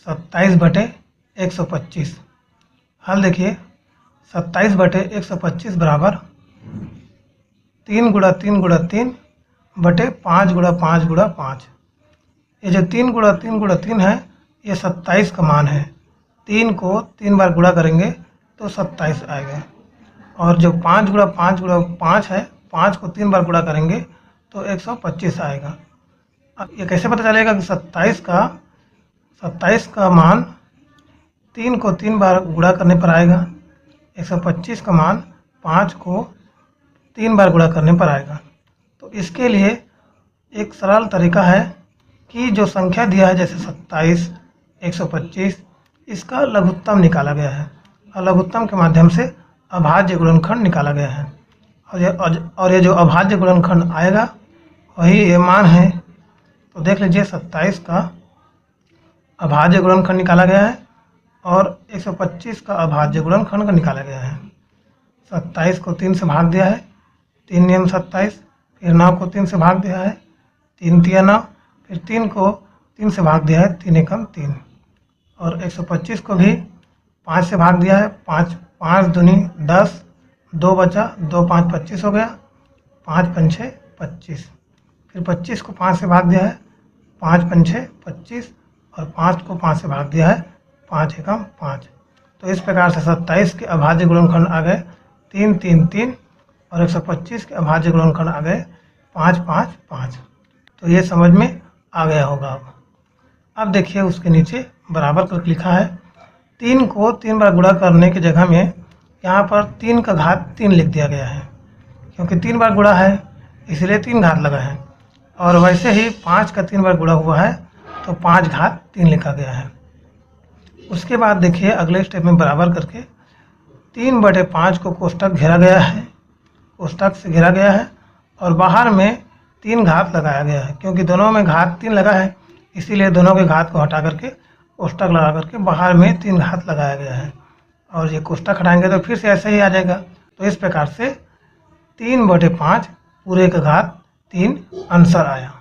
27/125। हल देखिए, 27/125 बराबर 3 गुणा 3 गुणा 3 बटे 5 गुणा 5 गुणा 5। ये जो 3 गुणा 3 गुणा 3 है, ये 27 का मान है। 3 को 3 बार गुणा करेंगे तो 27 आएगा। और जो 5 गुणा 5 गुणा 5 है, 5 को 3 बार गुणा करेंगे तो 125 आएगा। अब ये कैसे पता चलेगा कि 27 का मान 3 को 3 बार गुणा करने पर आएगा, 125 का मान 5 को 3 बार गुणा करने पर आएगा। तो इसके लिए एक सरल तरीका है कि जो संख्या दिया है जैसे 27, 125, इसका लघुत्तम निकाला गया है और लघुत्तम के माध्यम से अभाज्य गुणनखंड निकाला गया है। और ये जो अभाज्य गुणनखंड आएगा वही ये मान है। तो देख लीजिए, 27 का अभाज्य गुणनखंड निकाला गया है और 125 का अभाज्य गुणनखंड निकाला गया है। 27 को 3 से भाग दिया है, 3 नियम 27, फिर 9 को 3 से भाग दिया है, 3 तिया 9, फिर 3 को 3 से भाग दिया है, 3 एकम 3। और 125 को भी 5 से भाग दिया है, 5 दूनी 10, 2 बचा, 2 5 25 हो गया, 5 पंछे 25। फिर 25 को 5 से भाग दिया है, 5 पंछे 25, और 5 को 5 से भाग दिया है, 5 एकम 5। तो इस प्रकार से 27 के अभाज्य गुणनखंड आ गए 3 3 3 और 125 के अभाज्य गुणनखंड आ गए 5 5 5। तो ये समझ में आ गया होगा। अब देखिए उसके नीचे बराबर करके लिखा है। 3 को 3 बार गुणा करने की जगह में यहाँ पर 3 का घात 3 लिख दिया गया है, क्योंकि 3 बार गुणा है इसलिए 3 घात लगा है। और वैसे ही 5 का 3 बार गुणा हुआ है तो 5 घात 3 लिखा गया है। उसके बाद देखिए अगले स्टेप में बराबर करके 3/5 को कोष्टक घेरा गया है, कोष्टक से घेरा गया है और बाहर में 3 घात लगाया गया है। क्योंकि दोनों में घात 3 लगा है इसीलिए दोनों के घात को हटा करके कोष्टक लगा करके बाहर में 3 घात लगाया गया है। और ये कोष्टक हटाएंगे तो फिर से ऐसे ही आ जाएगा। तो इस प्रकार से 3/5 पूरे का घात 3 आंसर आया।